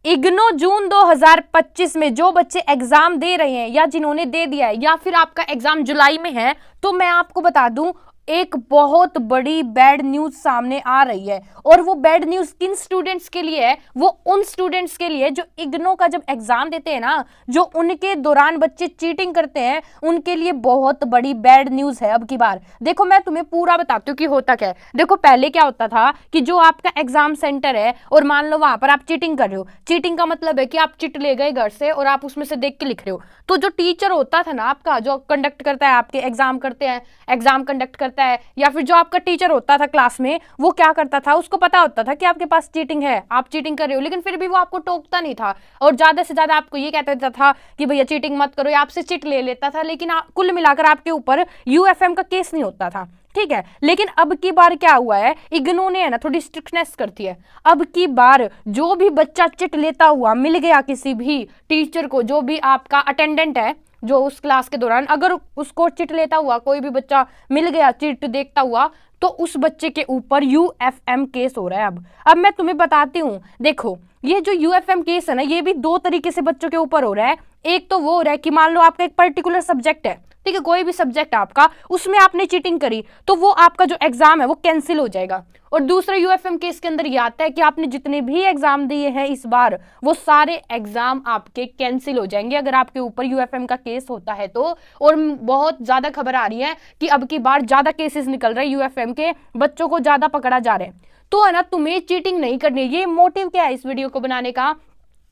इग्नो जून 2025 में जो बच्चे एग्जाम दे रहे हैं या जिन्होंने दे दिया है या फिर आपका एग्जाम जुलाई में है, तो मैं आपको बता दूं एक बहुत बड़ी बैड न्यूज सामने आ रही है। और वो बैड न्यूज किन स्टूडेंट्स के लिए है? वो उन स्टूडेंट्स के लिए जो इग्नो का जब एग्जाम देते हैं ना, जो उनके दौरान बच्चे चीटिंग करते हैं, उनके लिए बहुत बड़ी बैड न्यूज है अब की बार। देखो मैं तुम्हें पूरा बताती हूँ कि होता क्या है। देखो पहले क्या होता था कि जो आपका एग्जाम सेंटर है और मान लो वहां पर आप चीटिंग कर रहे हो, चीटिंग का मतलब है कि आप चिट ले गए घर से और आप उसमें से देख के लिख रहे हो, तो जो टीचर होता था ना आपका, जो कंडक्ट करता है, आपके एग्जाम करते हैं, एग्जाम कंडक्ट करता है, या फिर जो आपका टीचर होता था क्लास में, वो क्या करता था, उसको पता होता था कि आपके पास चीटिंग है, आप चीटिंग कर रहे हो, लेकिन फिर भी वो आपको टोकता नहीं था और ज्यादा से ज्यादा आपको ये कहता देता था कि भैया चीटिंग मत करो, या आपसे चिट ले लेता था, लेकिन कुल मिलाकर आपके ऊपर यूएफएम का केस नहीं होता था। ठीक है, लेकिन अब की बार क्या हुआ है, इग्नो ने है ना थोड़ी स्ट्रिक्टनेस करती है। अब की बार जो भी बच्चा चिट लेता हुआ मिल गया किसी भी टीचर को, जो भी आपका अटेंडेंट है जो उस क्लास के दौरान, अगर उसको चिट लेता हुआ कोई भी बच्चा मिल गया चिट देखता हुआ, तो उस बच्चे के ऊपर यूएफएम केस हो रहा है। अब मैं तुम्हें बताती हूँ, देखो ये जो यूएफएम केस है ना, ये भी दो तरीके से बच्चों के ऊपर हो रहा है। एक तो वो हो रहा है कि मान लो आपका एक पर्टिकुलर सब्जेक्ट है, ठीक है, कोई भी सब्जेक्ट आपका, उसमें आपने चीटिंग करी तो वो आपका जो एग्जाम है वो कैंसिल हो जाएगा। और दूसरा यूएफएम केस के अंदर ये आता है कि आपने जितने भी एग्जाम दिए हैं इस बार, वो सारे एग्जाम आपके कैंसिल हो जाएंगे अगर आपके ऊपर यूएफएम का केस होता है तो। और बहुत ज्यादा खबर आ रही है कि अब की बार ज्यादा केसेस निकल रहे हैं यूएफएम के, बच्चों को ज्यादा पकड़ा जा रहा है। तो है ना, तुम्हें चीटिंग नहीं करनी है। ये मोटिव क्या है इस वीडियो को बनाने का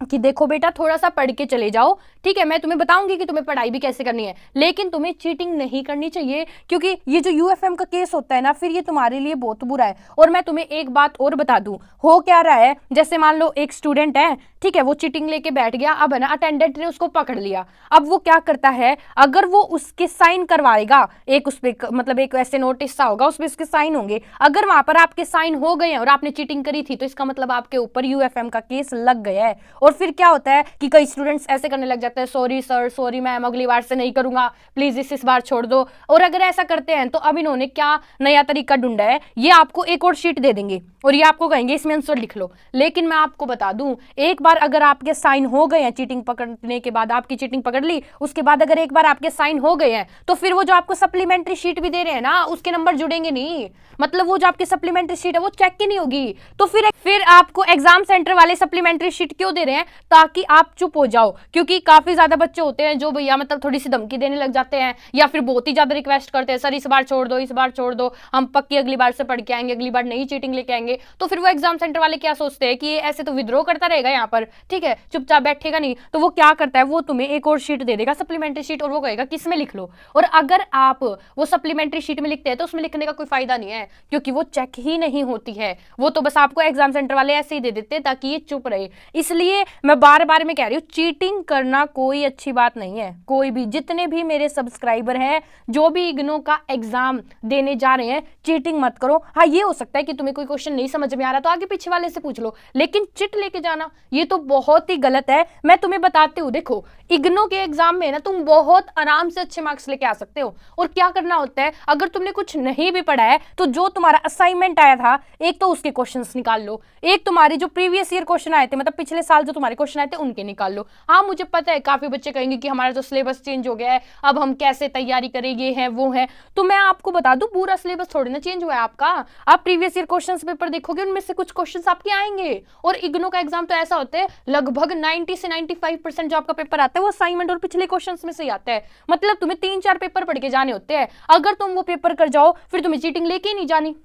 कि देखो बेटा थोड़ा सा पढ़ के चले जाओ, ठीक है, मैं तुम्हें बताऊंगी कि तुम्हें पढ़ाई भी कैसे करनी है, लेकिन तुम्हें चीटिंग नहीं करनी चाहिए, क्योंकि ये जो यूएफएम का केस होता है ना, फिर ये तुम्हारे लिए बहुत बुरा है। और मैं तुम्हें एक बात और बता दूं, हो क्या रहा है, जैसे मान लो एक स्टूडेंट है, ठीक है, वो चीटिंग लेके बैठ गया, अब है ना अटेंडेंट ने उसको पकड़ लिया। अब वो क्या करता है, अगर वो उसके साइन करवाएगा, एक उस पे मतलब एक ऐसे नोटिस सा होगा, उसमें उसके साइन होंगे, अगर वहां पर आपके साइन हो गए हैं और आपने चीटिंग करी थी, तो इसका मतलब आपके ऊपर यूएफएम का केस लग गया है। और फिर क्या होता है कि कई स्टूडेंट्स ऐसे करने लग जाते हैं, सॉरी सर, सॉरी मैम, अगली बार से नहीं करूंगा, प्लीज इस बार छोड़ दो। और अगर ऐसा करते हैं तो अब इन्होंने क्या नया तरीका ढूंढा है, ये आपको एक और शीट दे देंगे और ये आपको कहेंगे इसमें आंसर लिख लो। लेकिन मैं आपको बता दूं, एक बार अगर आपके साइन हो गए हैं, चीटिंग पकड़ने के बाद आपकी चीटिंग पकड़ ली, उसके बाद अगर एक बार आपके साइन हो गए हैं, तो फिर वो जो आपको सप्लीमेंट्री शीट भी दे रहे हैं ना, उसके नंबर जुड़ेंगे नहीं, मतलब वो जो आपकी सप्लीमेंट्री शीट है वो चेक ही नहीं होगी। तो फिर आपको एग्जाम सेंटर वाले सप्लीमेंट्री शीट क्यों दे रहे हैं? ताकि आप चुप हो जाओ, क्योंकि काफी ज्यादा बच्चे होते हैं जो भैया मतलब थोड़ी सी धमकी देने लग जाते हैं, या फिर बहुत ही ज्यादा रिक्वेस्ट करते हैं, सर इस बार छोड़ दो, इस बार छोड़ दो, हम पक्की अगली बार से पढ़ के आएंगे, अगली बार नई चीटिंग लेके आएंगे। तो फिर वो एग्जाम सेंटर वाले क्या सोचते हैं कि ये ऐसे तो विद्रोह करता रहेगा यहाँ पर, ठीक है, चुपचाप बैठेगा नहीं, तो वो क्या करता है, वो तुम्हें एक और शीट दे देगा, सप्लीमेंट्री शीट, और वो कहेगा कि इसमें लिख लो। और अगर आप वो सप्लीमेंट्री शीट में लिखते हैं तो उसमें लिखने का कोई फायदा नहीं है, क्योंकि वो चेक ही नहीं होती है, वो तो बस आपको एग्जाम सेंटर वाले ऐसे ही दे देते हैं ताकि ये चुप रहे। इसलिए मैं बार बार में कह रही हूँ, चीटिंग करना कोई अच्छी बात नहीं है। कोई भी, जितने भी मेरे सब्सक्राइबर हैं जो भी इग्नो का एग्जाम देने जा रहे हैं, चीटिंग मत करो। हाँ, ये हो सकता है कि तुम्हें कोई क्वेश्चन नहीं समझ में आ रहा तो आगे पीछे वाले से पूछ लो, लेकिन चिट लेके जाना ये तो बहुत ही गलत है। मैं तुम्हें बताती हूँ, देखो इग्नो के एग्जाम में ना तुम बहुत आराम से अच्छे मार्क्स लेके आ सकते हो। और क्या करना होता है, अगर तुमने कुछ नहीं भी पढ़ा है तो जो तुम्हारा असाइनमेंट आया था, एक तो उसके क्वेश्चंस निकाल लो, एक तुम्हारे जो प्रीवियस ईयर क्वेश्चन आए थे, मतलब पिछले साल जो तुम्हारे क्वेश्चन आए थे उनके निकाल लो। हाँ, मुझे पता है काफी बच्चे कहेंगे कि हमारा जो सिलेबस चेंज हो गया है, अब हम कैसे तैयारी करें, ये है वो है। तो मैं आपको बता दूं, पूरा सिलेबस थोड़ी ना चेंज हुआ है आपका। आप प्रीवियस ईयर क्वेश्चन पेपर देखोगे, उनमें से कुछ क्वेश्चन आपके आएंगे। और इग्नो का एग्जाम तो ऐसा होता है, लगभग 90 से 95% जो आपका पेपर आता है वो असाइनमेंट और पिछले क्वेश्चन में से आता है। मतलब तुम्हें 3-4 पेपर पढ़ के जाने होते हैं। अगर तुम वो पेपर कर जाओ, फिर तुम्हें चीटिंग लेके ही नहीं जानी।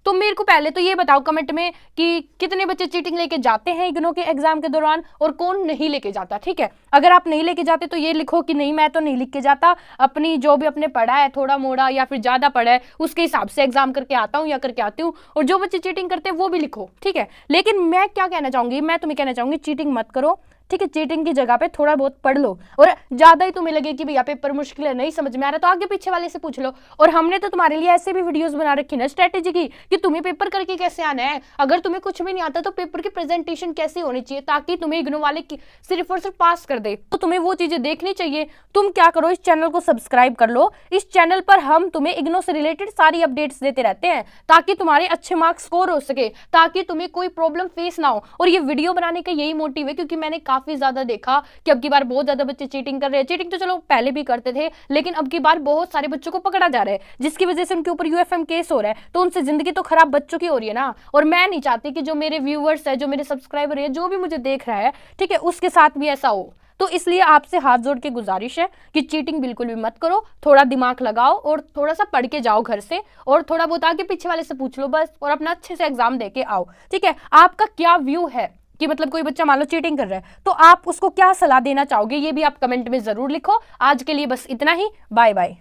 तो मेरे को पहले तो ये बताओ कमेंट में कि कितने बच्चे चीटिंग लेके जाते हैं इग्नो के एग्जाम के दौरान और कौन नहीं लेके जाता, ठीक है। अगर आप नहीं लेके जाते तो ये लिखो कि नहीं, मैं तो नहीं लिख के जाता, अपनी जो भी अपने पढ़ा है थोड़ा मोड़ा या फिर ज्यादा पढ़ा है उसके हिसाब से एग्जाम करके आता हूँ या करके आती हूँ। और जो बच्चे चीटिंग करते हैं वो भी लिखो, ठीक है। लेकिन मैं क्या कहना चाहूंगी, मैं तुम्हें कहना चाहूंगी, चीटिंग मत करो, ठीक है, चीटिंग की जगह पे थोड़ा बहुत पढ़ लो, और ज्यादा ही तुम्हें लगे कि भैया पेपर मुश्किल है, नहीं समझ में आ रहा, तो आगे पीछे वाले से पूछ लो। और हमने तो तुम्हारे लिए ऐसे भी वीडियोस बना रखी ना स्ट्रेटेजी की कि तुम्हें पेपर करके कैसे आना है। अगर तुम्हें कुछ भी नहीं आता तो पेपर की प्रेजेंटेशन कैसी होनी चाहिए ताकि तुम्हें इग्नू वाले सिर्फ और सिर्फ पास कर दे, तो तुम्हें वो चीजें देखनी चाहिए। तुम क्या करो, इस चैनल को सब्सक्राइब कर लो। इस चैनल पर हम तुम्हें इग्नू से रिलेटेड सारी अपडेट्स देते रहते हैं ताकि तुम्हारे अच्छे मार्क्स स्कोर हो सके, ताकि तुम्हें कोई प्रॉब्लम फेस ना हो। और ये वीडियो बनाने का यही मोटिव है क्योंकि मैंने काफी ज्यादा देखा कि अब की बार बहुत ज्यादा बच्चे चीटिंग कर रहे हैं। चीटिंग तो चलो पहले भी करते थे, लेकिन अब की बार बहुत सारे बच्चों को पकड़ा जा रहा है जिसकी वजह से उनके ऊपर यूएफएम केस हो रहा है, तो उनसे जिंदगी तो खराब बच्चों की हो रही है ना। और मैं नहीं चाहती कि जो मेरे व्यूअर्स है, जो मेरे सब्सक्राइबर है, जो भी मुझे देख रहा है, ठीक है, उसके साथ भी ऐसा हो। तो इसलिए आपसे हाथ जोड़ के गुजारिश है कि चीटिंग बिल्कुल भी मत करो, थोड़ा दिमाग लगाओ और थोड़ा सा पढ़ के जाओ घर से, और थोड़ा बहुत आगे पीछे वाले से पूछ लो बस, और अपना अच्छे से एग्जाम दे के आओ। ठीक है, आपका क्या व्यू है कि मतलब कोई बच्चा मान लो चीटिंग कर रहा है तो आप उसको क्या सलाह देना चाहोगे, ये भी आप कमेंट में जरूर लिखो। आज के लिए बस इतना ही, बाय बाय।